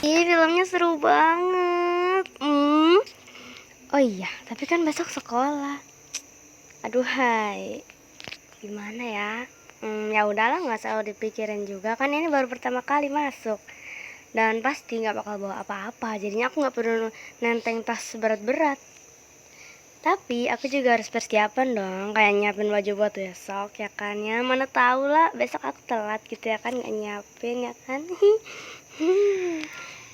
Ih, filmnya seru banget. Oh iya, tapi kan besok sekolah. Aduh, hai. Gimana ya? Ya udahlah, nggak usah dipikirin juga. Kan ini baru pertama kali masuk. Dan pasti nggak bakal bawa apa-apa. Jadinya aku nggak perlu nenteng tas berat-berat. Tapi aku juga harus persiapan dong, kayak nyiapin baju buat besok ya kan ya. Mana tahu lah besok aku telat gitu ya kan, nggak nyiapin ya kan.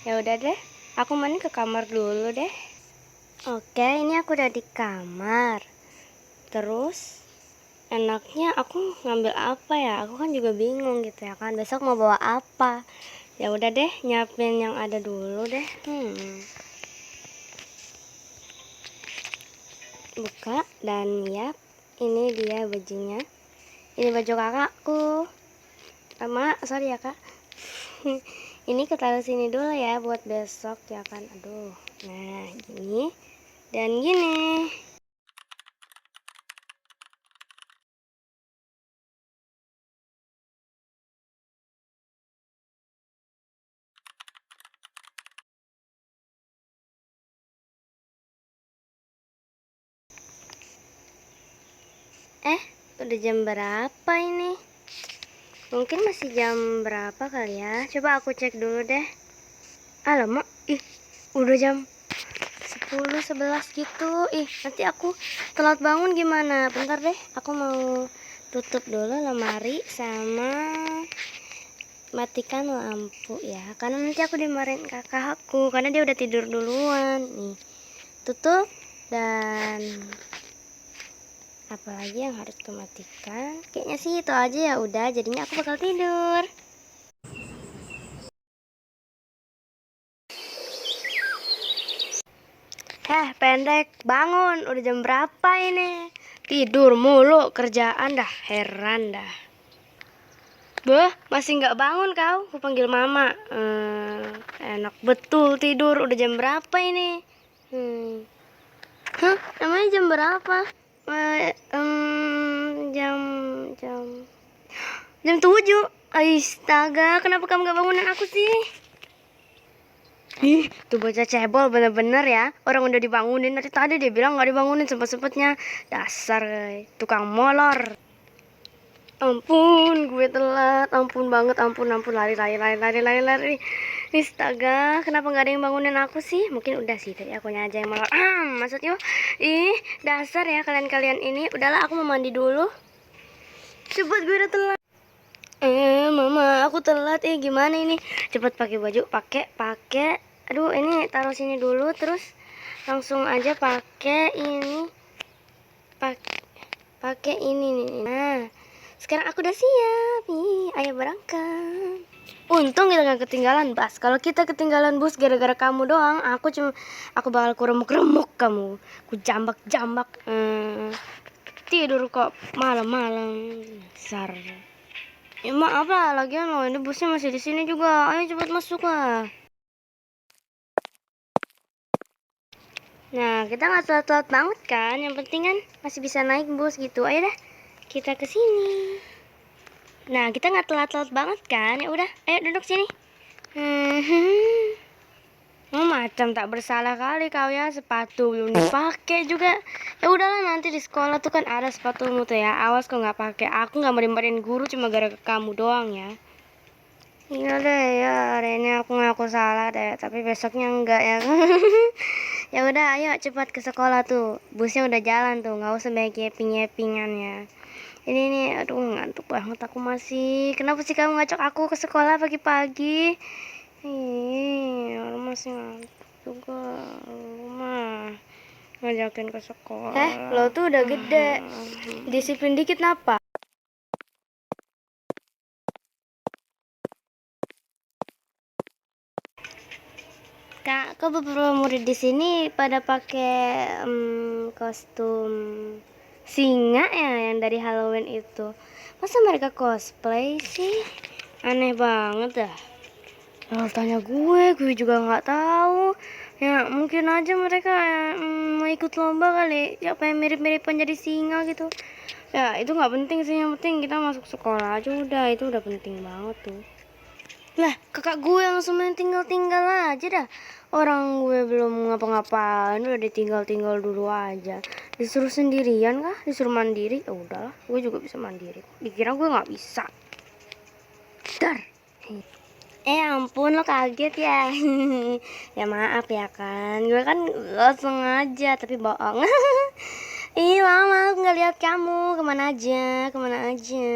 Ya udah deh, aku mandi ke kamar dulu deh. Oke, ini aku udah di kamar. Terus enaknya aku ngambil apa ya? Aku kan juga bingung gitu ya kan. Besok mau bawa apa? Ya udah deh, nyiapin yang ada dulu deh. Buka dan lihat, ini dia bajunya. Ini baju kakakku. Sorry ya kak. Ini ketaruh sini dulu ya buat besok ya kan. Aduh, nah gini dan gini. Udah jam berapa ini? Mungkin masih jam berapa kali ya? Coba aku cek dulu deh. Alamak, udah jam 10, 11 gitu. Nanti aku telat bangun gimana? Bentar deh, aku mau tutup dulu lemari sama matikan lampu ya. Karena nanti aku dimarahin kakak aku, karena dia udah tidur duluan. Nih, tutup dan apalagi yang harus kematikan? Kayaknya sih itu aja ya udah, jadinya aku bakal tidur. Pendek, bangun. Udah jam berapa ini? Tidur mulu, kerjaan dah, heran dah. Masih nggak bangun kau? Aku panggil mama. Enak betul tidur. Udah jam berapa ini? Namanya jam berapa? Jam jam jam 7. Astaga, kenapa kamu gak bangunin aku sih? Tuh bocah cebol bener-bener ya. Orang udah dibangunin dari tadi, dia bilang gak dibangunin sempet-sempetnya. Dasar tukang molor. Ampun, gue telat. Ampun banget, ampun lari. Astaga, kenapa gak ada yang bangunin aku sih? Mungkin udah sih tadi akunya aja yang molor. Maksudnya dasar ya kalian-kalian ini. Udahlah, aku mau mandi dulu. Cepet, gue udah telat. Mama, aku telat. Gimana ini? Cepet pakai baju, pakai. Aduh, ini taruh sini dulu, terus langsung aja pakai ini. Pakai ini nih. Nah, sekarang aku udah siap. Ayo berangkat. Untung kita gak ketinggalan bus. Kalau kita ketinggalan bus gara-gara kamu doang, aku bakal kuremuk-remuk kamu. Ku jambak-jambak. Tidur kok malam-malam. Dasar. Ya maaf lah, lagian loh, ini busnya masih di sini juga. Ayo cepat masuk lah. Nah, kita nggak telat-telat banget kan? Yang penting kan masih bisa naik bus gitu. Ayo dah, kita ke sini. Nah, kita nggak telat-telat banget kan? Ya udah, ayo duduk sini. Macam tak bersalah kali kau ya, sepatu belum dipakai juga. Ya udahlah, nanti di sekolah tuh kan ada sepatumu tuh ya. Awas kau nggak pakai. Aku nggak marahin guru cuma gara-gara kamu doang ya. Iya deh ya, hari ini aku ngaku salah deh, tapi besoknya enggak ya. Ya udah, ayo cepat ke sekolah tuh. Busnya udah jalan tuh, nggak usah banyak nyeping-nyepingan ya. Ini aduh ngantuk banget aku masih. Kenapa sih kamu ngajak aku ke sekolah pagi-pagi? Aku masih ngantuk juga. Mah ngajakin ke sekolah. Lo tuh udah gede. Disiplin dikit napa? Kak, kok beberapa murid di sini pada pakai kostum singa ya yang dari Halloween itu. Masa mereka cosplay sih? Aneh banget dah. Tanya gue juga nggak tahu. Ya mungkin aja mereka mau ikut lomba kali. Siapa yang mirip-mirip jadi singa gitu. Ya itu nggak penting sih, yang penting kita masuk sekolah aja udah, itu udah penting banget tuh. Lah, kakak gue langsung main tinggal-tinggal aja dah. Orang gue belum ngapa-ngapain udah ditinggal-tinggal dulu aja. Disuruh sendirian kah? Disuruh mandiri? Ya udahlah, gue juga bisa mandiri. Dikira gue nggak bisa. Dar. Ampun, lo kaget ya. Ya maaf ya kan. Gue kan gak sengaja tapi bohong. Ih, lama aku nggak lihat kamu. Kemana aja? Kemana aja?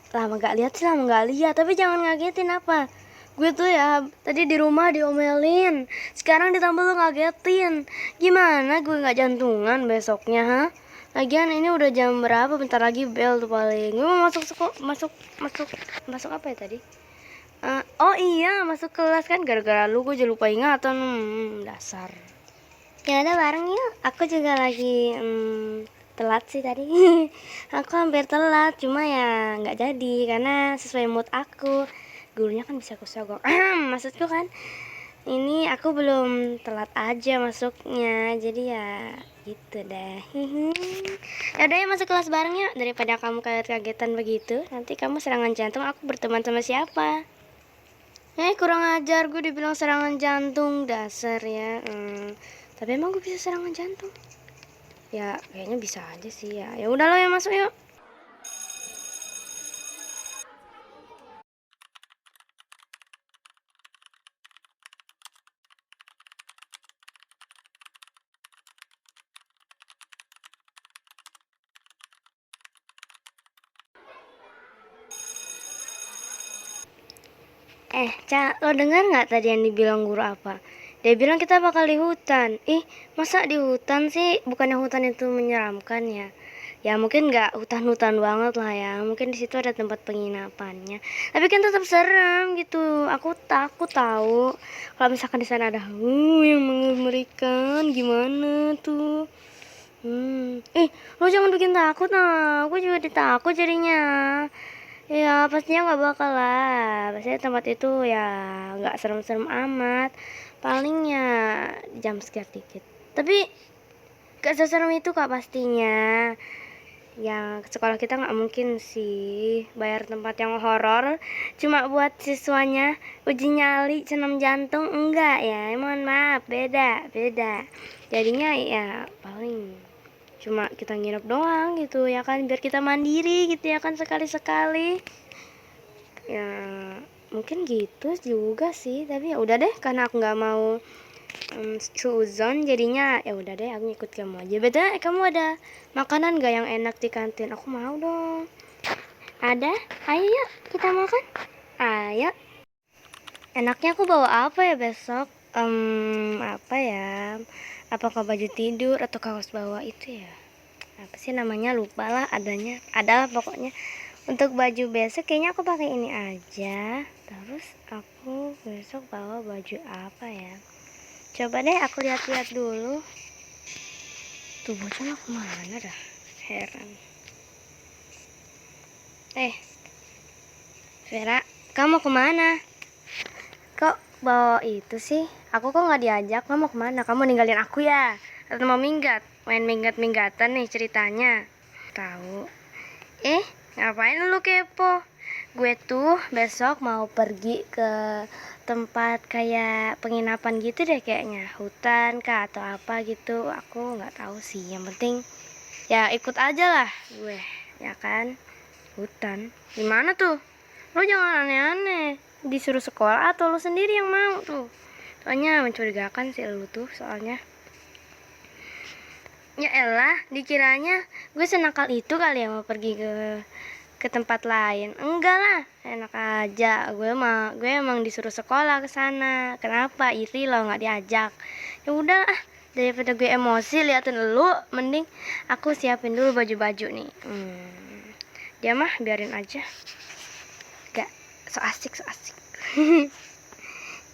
Lama gak lihat sih, lama gak lihat. Tapi jangan ngagetin apa. Gue tuh ya tadi di rumah diomelin. Sekarang ditambah lo ngagetin. Gimana gue nggak jantungan besoknya, ha? Lagian ini udah jam berapa? Bentar lagi bel tuh paling. Gue mau masuk apa ya tadi? Oh iya, masuk kelas kan gara-gara lu gue jadi lupa ingatan. Dasar. Ya udah bareng yuk. Aku juga lagi telat sih tadi. Aku hampir telat, cuma ya nggak jadi karena sesuai mood aku. Gurunya kan bisa kusogok. Maksudku kan ini aku belum telat aja masuknya, jadi ya gitu deh. Ya udah ya, masuk kelas bareng yuk, daripada kamu kaget-kagetan begitu. Nanti kamu serangan jantung, aku berteman sama siapa? Kurang ajar, gue dibilang serangan jantung, dasar ya. Tapi emang gue bisa serangan jantung? Ya kayaknya bisa aja sih ya. Ya udah lo yang masuk yuk. Cak, lo dengar nggak tadi yang dibilang guru apa? Dia bilang kita bakal di hutan. Ih, masa di hutan sih? Bukannya hutan itu menyeramkan ya? Ya mungkin nggak hutan-hutan banget lah ya. Mungkin di situ ada tempat penginapannya. Tapi kan tetap serem gitu. Aku takut tahu. Kalau misalkan di sana ada yang mengerikan, gimana tuh? Lo jangan bikin takut nah. Aku juga ditakut jadinya. Ya pastinya nggak bakal lah. Pastinya tempat itu ya nggak serem-serem amat. Palingnya jam scare dikit. Tapi gak seserem itu kak pastinya. Ya sekolah kita nggak mungkin sih bayar tempat yang horor cuma buat siswanya uji nyali senam jantung, enggak ya. Mohon maaf, beda. Jadinya ya paling cuma kita nginep doang gitu ya kan, biar kita mandiri gitu ya kan, sekali-sekali ya mungkin gitu juga sih. Tapi ya udah deh, karena aku nggak mau suzon jadinya ya udah deh aku ikut kamu aja. Betul, kamu ada makanan gak yang enak di kantin? Aku mau dong. Ada? Ayo yuk kita makan. Ayo. Enaknya aku bawa apa ya besok? Apa ya? Apakah baju tidur atau kaos bawah itu ya? Apa sih namanya, lupa lah, adalah pokoknya. Untuk baju besok kayaknya aku pakai ini aja. Terus aku besok bawa baju apa ya? Coba deh aku lihat-lihat dulu. Tuh bocah aku mana dah? Heran. Vera, kamu kemana? Kok bawa itu sih? Aku kok nggak diajak? Kamu mau kemana? Kamu ninggalin aku ya? Atau mau minggat? Main minggat-minggatan nih ceritanya. Tahu? Ngapain lu kepo? Gue tuh besok mau pergi ke tempat kayak penginapan gitu deh kayaknya. Hutan kah atau apa gitu. Aku nggak tahu sih. Yang penting ya ikut aja lah gue. Ya kan? Hutan. Gimana tuh? Lu jangan aneh-aneh. Disuruh sekolah atau lu sendiri yang mau tuh? Soalnya mencurigakan sih lu tuh soalnya. Ya elah, dikiranya gue senakal itu kali ya mau pergi ke tempat lain. Enggak lah, enak aja. Gue emang disuruh sekolah ke sana. Kenapa? Iri lo nggak diajak. Ya udah lah, daripada gue emosi liatin lu, mending aku siapin dulu baju-baju nih. Dia mah biarin aja. Gak so asik.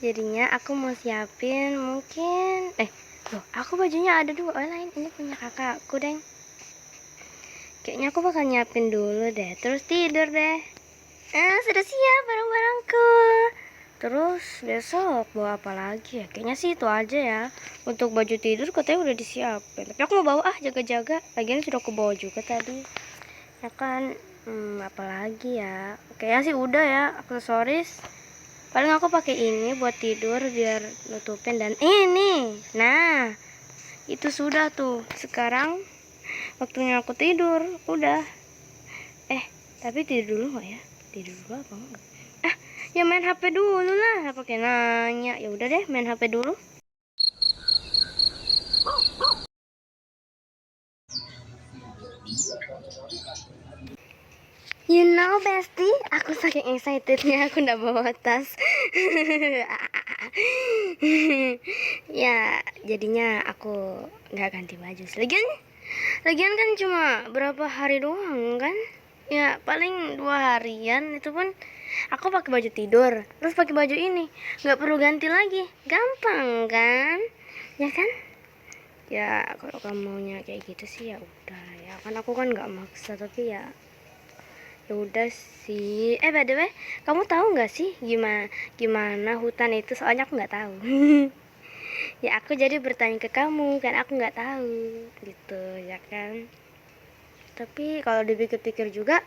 Jadinya aku mau siapin mungkin loh, aku bajunya ada dua. Lain ini punya kakakku deng. Kayaknya aku bakal nyiapin dulu deh, terus tidur deh. Sudah siap barang-barangku. Terus besok bawa apa lagi ya? Kayaknya sih itu aja ya. Untuk baju tidur katanya udah disiapin. Tapi aku mau bawa jaga-jaga. Lagian sudah aku bawa juga tadi. Ya kan, Apalagi ya, kayaknya sih udah ya aksesoris. Paling aku pakai ini buat tidur biar nutupin, dan ini. Nah, itu sudah tuh. Sekarang waktunya aku tidur. Udah. Tapi tidur dulu nggak ya? Tidur dulu apa enggak? Ya main HP dulu lah. Pakai nanya. Ya udah deh, main HP dulu. You know, bestie, aku saking excitednya aku udah bawa tas. Ya, jadinya aku nggak ganti baju. Lagian kan cuma berapa hari doang kan? Ya paling 2 harian, itu pun aku pakai baju tidur, terus pakai baju ini, nggak perlu ganti lagi, gampang kan? Ya kan? Ya kalau kamu maunya kayak gitu sih ya udah ya kan, aku kan nggak maksa, tapi ya udah sih. By the way, kamu tahu nggak sih gimana gimana hutan itu? Soalnya aku nggak tahu. Ya aku jadi bertanya ke kamu kan, aku nggak tahu gitu ya kan. Tapi kalau dipikir-pikir juga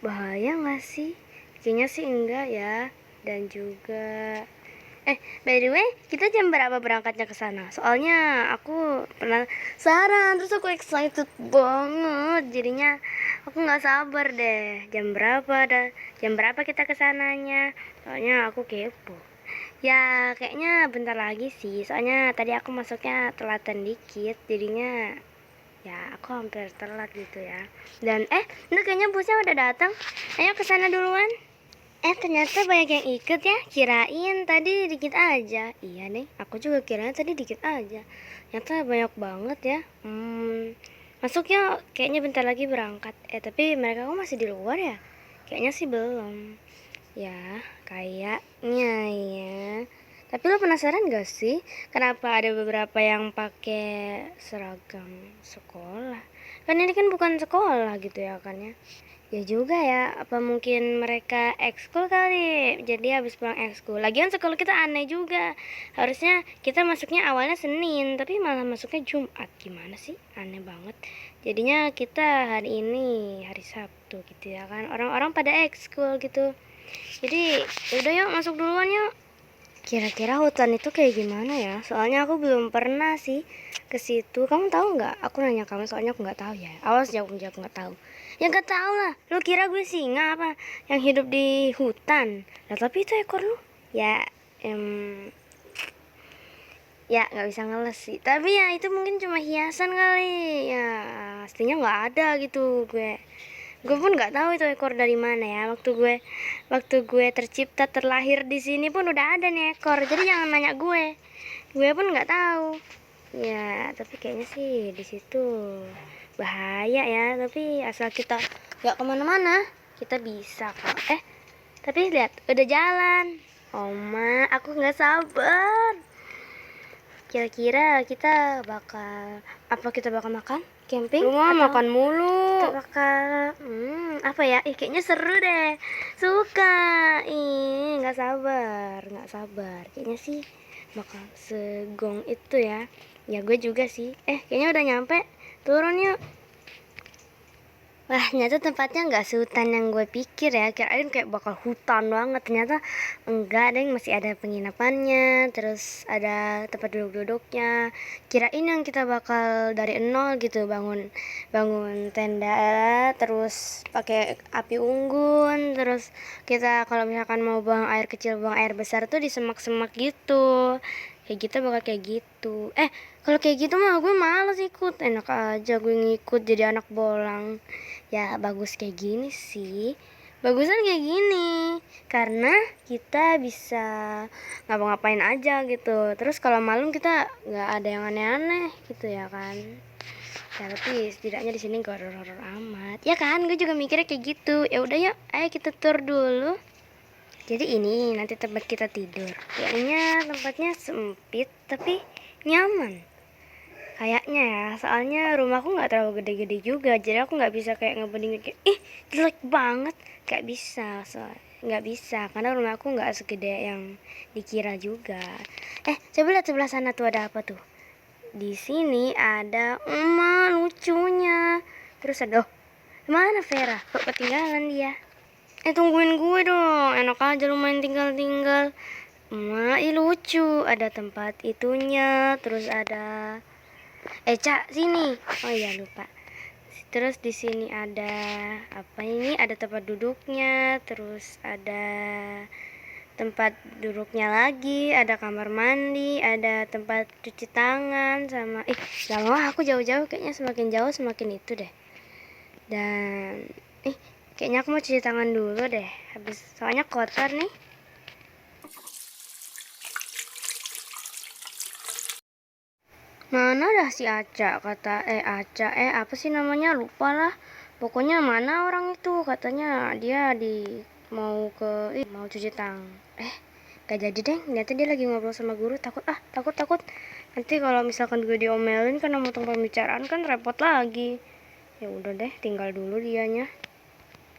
bahaya nggak sih? Kayaknya sih enggak ya. Dan juga by the way, kita jam berapa berangkatnya ke sana? Soalnya aku penasaran, terus aku excited banget. Jadinya aku nggak sabar deh. Jam berapa kita ke sananya? Soalnya aku kepo. Ya, kayaknya bentar lagi sih. Soalnya tadi aku masuknya telatan dikit, jadinya ya aku hampir telat gitu ya. Dan ini kayaknya busnya udah datang. Ayo ke sana duluan. Ternyata banyak yang ikut ya. Kirain tadi dikit aja. Iya nih, aku juga kirain tadi dikit aja. Ternyata banyak banget ya. Masuknya kayaknya bentar lagi berangkat. Tapi mereka kok masih di luar ya? Kayaknya sih belum. Ya, kayaknya ya. Tapi lo penasaran gak sih kenapa ada beberapa yang pakai seragam sekolah? Kan ini kan bukan sekolah gitu ya kan ya. Ya juga ya, apa mungkin mereka ekskul kali. Jadi habis pulang ekskul. Lagian sekolah kita aneh juga. Harusnya kita masuknya awalnya Senin, tapi malah masuknya Jumat. Gimana sih? Aneh banget. Jadinya kita hari ini hari Sabtu gitu ya kan. Orang-orang pada ekskul gitu. Jadi udah yuk masuk duluan yuk. Kira-kira hutan itu kayak gimana ya? Soalnya aku belum pernah sih ke situ. Kamu tahu nggak? Aku nanya kamu soalnya aku nggak tahu ya. Awas jawab nggak tahu. Ya nggak tahu lah. Lu kira gue singa apa? Yang hidup di hutan. Nah tapi itu ekor lu. Ya, ya nggak bisa ngeles sih. Tapi ya itu mungkin cuma hiasan kali. Ya aslinya nggak ada gitu gue pun nggak tahu itu ekor dari mana ya. Waktu gue tercipta terlahir di sini pun udah ada nih ekor, jadi jangan nanya gue pun nggak tahu ya. Tapi kayaknya sih di situ bahaya ya, tapi asal kita nggak kemana-mana kita bisa kok. Tapi lihat udah jalan. Oma, aku nggak sabar. Kira-kira kita bakal makan camping? Rumah atau makan mulu. Kita bakal apa ya? Kayaknya seru deh. Suka. Nggak sabar. Kayaknya sih bakal segong itu ya. Ya gue juga sih. Kayaknya udah nyampe. Turun yuk. Wah, ternyata tempatnya nggak sehutan yang gue pikir ya. Kirain kayak bakal hutan banget. Ternyata enggak deh, masih ada penginapannya, terus ada tempat duduk-duduknya. Kirain yang kita bakal dari nol gitu, bangun tenda, terus pakai api unggun, terus kita kalau misalkan mau buang air kecil, buang air besar tuh di semak-semak gitu. Kayak gitu bakal kayak gitu. Kalau kayak gitu mah gue males ikut. Enak aja gue ngikut jadi anak bolang. Ya bagus kayak gini sih. Bagusan kayak gini. Karena kita bisa ngapa-ngapain aja gitu. Terus kalau malam kita nggak ada yang aneh-aneh gitu ya kan. Ya tapi setidaknya di sini gak horor-horor amat. Ya kan, gue juga mikirnya kayak gitu. Ya udah yuk, ayo kita tur dulu. Jadi ini nanti tempat kita tidur. Kayaknya tempatnya sempit tapi nyaman. Kayaknya ya, soalnya rumahku nggak terlalu gede-gede juga, jadi aku nggak bisa kayak ngebandingin kayak jelek banget, nggak bisa karena rumahku nggak segede yang dikira juga. Coba lihat sebelah sana tuh, ada apa tuh? Di sini ada lucunya. Terus ada Mana Vera? Kok ketinggalan dia? Tungguin gue dong. Enak aja lu main tinggal-tinggal. Ih lucu. Ada tempat itunya. Terus ada Cak, sini. Oh iya lupa. Terus di sini ada apa ini? Ada tempat duduknya. Terus ada tempat duduknya lagi, ada kamar mandi, ada tempat cuci tangan sama lama aku jauh-jauh, kayaknya semakin jauh semakin itu deh. Dan kayaknya aku mau cuci tangan dulu deh, habis soalnya kotor nih. Mana dah si Aca, kata Aca, apa sih namanya, lupa lah. Pokoknya mana orang itu, katanya dia mau cuci tangan. Gak jadi deh, ternyata dia lagi ngobrol sama guru. Takut nanti kalau misalkan gue diomelin karena motong pembicaraan kan repot lagi. Ya udah deh, tinggal dulu dianya.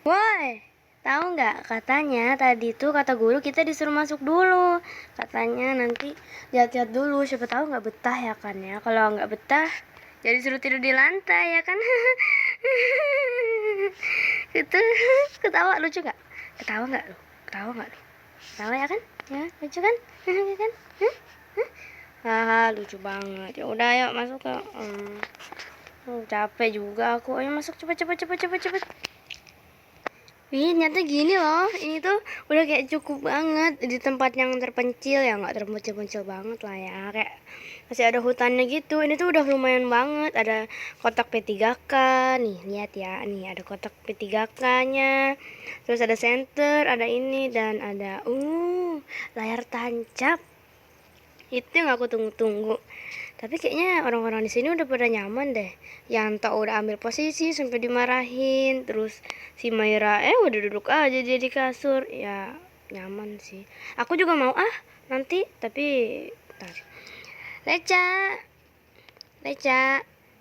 Woi, tahu nggak, katanya tadi tuh kata guru kita disuruh masuk dulu. Katanya nanti lihat-lihat dulu, siapa tahu nggak betah ya kan ya. Kalau nggak betah jadi suruh tidur di lantai ya kan. Itu ketawa lucu nggak? Ketawa nggak lu? Ketawa ya kan? Ya lucu kan? Ya kan? Haha, lucu banget. Ya udah, ayo masuk ke capek juga aku. Ayo masuk, cepet. Ternyata gini loh. Ini tuh udah kayak cukup banget di tempat yang terpencil ya, nggak terpencil-pencil banget lah ya. Kayak masih ada hutannya gitu. Ini tuh udah lumayan banget. Ada kotak P3K. Nih, lihat ya. Nih ada kotak P3K-nya. Terus ada center, ada ini dan ada layar tancap. Itu yang aku tunggu-tunggu. Tapi kayaknya orang-orang di sini udah pada nyaman deh. Yang tak udah ambil posisi sampai dimarahin. Terus si Maira udah duduk aja dia di kasur. Ya nyaman sih. Aku juga mau nanti, tapi bentar. Leca.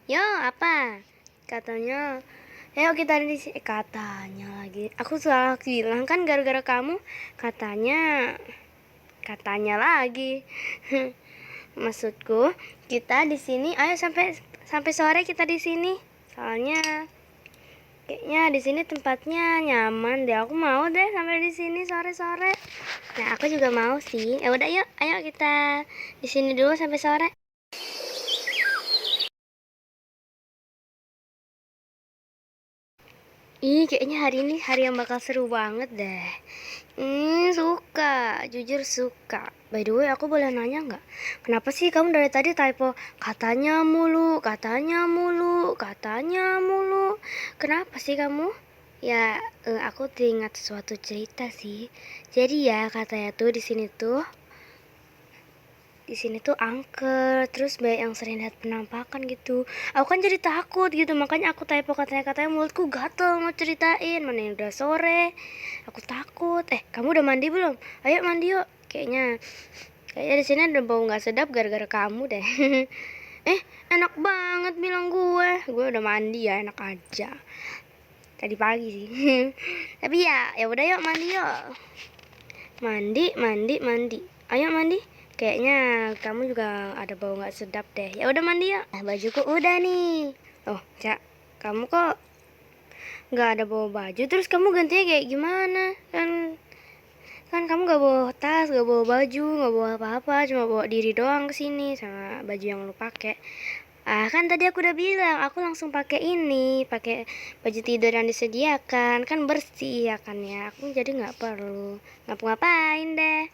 Yo, apa? Katanya ayo kita di sini. Katanya lagi. Aku salah bilang kan gara-gara kamu. Katanya lagi. Maksudku, kita di sini ayo sampai sore kita di sini. Soalnya kayaknya di sini tempatnya nyaman deh. Aku mau deh sampai di sini sore-sore. Nah, aku juga mau sih. Ya udah yuk, ayo kita di sini dulu sampai sore. Kayaknya hari ini hari yang bakal seru banget deh. Suka, jujur suka. By the way, aku boleh nanya nggak? Kenapa sih kamu dari tadi typo katanya mulu? Kenapa sih kamu? Ya, aku teringat suatu cerita sih. Jadi ya, katanya tuh di sini tuh angker, terus banyak yang sering lihat penampakan gitu. Aku kan jadi takut gitu, makanya aku typo katanya mulutku gatel mau ceritain. Mana yang udah sore, aku takut. Kamu udah mandi belum? Ayo mandi yuk. Kayaknya di sini ada bau nggak sedap gara-gara kamu deh. Enak banget bilang gue udah mandi ya, enak aja. Tadi pagi sih. Tapi ya udah yuk mandi yuk. Mandi. Ayo mandi. Kayaknya kamu juga ada bau nggak sedap deh. Ya udah mandi ya. Bajuku udah nih. Oh, Cak, kamu kok nggak ada bawa baju? Terus kamu gantinya kayak gimana? Kan kamu nggak bawa tas, nggak bawa baju, nggak bawa apa-apa, cuma bawa diri doang kesini sama baju yang lu pakai. Kan tadi aku udah bilang, aku langsung pakai baju tidur yang disediakan, kan bersih ya kan ya. Aku jadi nggak perlu ngapa-ngapain deh.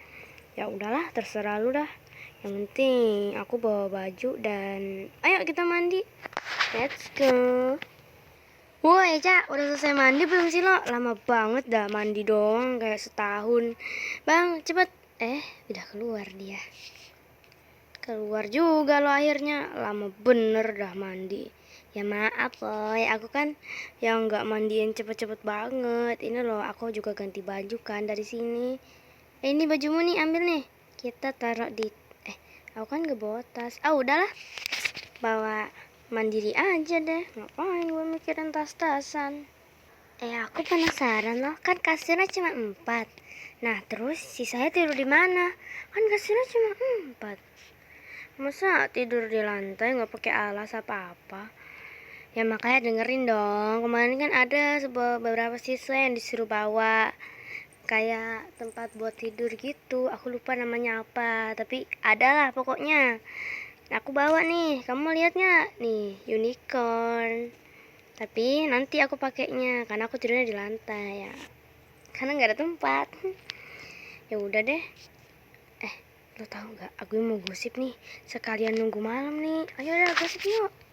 Ya udahlah, terserah lu dah. Yang penting aku bawa baju dan ayo kita mandi. Let's go. Woi Cak, udah selesai mandi belum sih lo? Lama banget dah mandi doang kayak setahun. Bang, cepet. Udah keluar dia. Keluar juga lo akhirnya. Lama bener dah mandi. Ya maaf boy, aku kan yang nggak mandiin cepet-cepet banget. Ini loh, aku juga ganti baju kan dari sini. Ini bajumu nih, ambil nih. Kita taruh di aku kan gak bawa tas. Udahlah, bawa mandiri aja deh. Ngapain gue mikirin tas-tasan. Aku penasaran loh, kan kasirnya cuma 4. Nah terus sisanya tidur di mana? Kan kasirnya cuma 4. Masa tidur di lantai nggak pakai alas apa-apa? Ya makanya dengerin dong. Kemarin kan ada beberapa siswa yang disuruh bawa kayak tempat buat tidur gitu. Aku lupa namanya apa, tapi ada lah pokoknya. Aku bawa nih, kamu lihat nggak? Nih, unicorn. Tapi nanti aku pakainya karena aku tidurnya di lantai ya. Karena nggak ada tempat. Ya udah deh. Lo tahu nggak? Aku mau gosip nih. Sekalian nunggu malam nih. Ayo udah gosip yuk.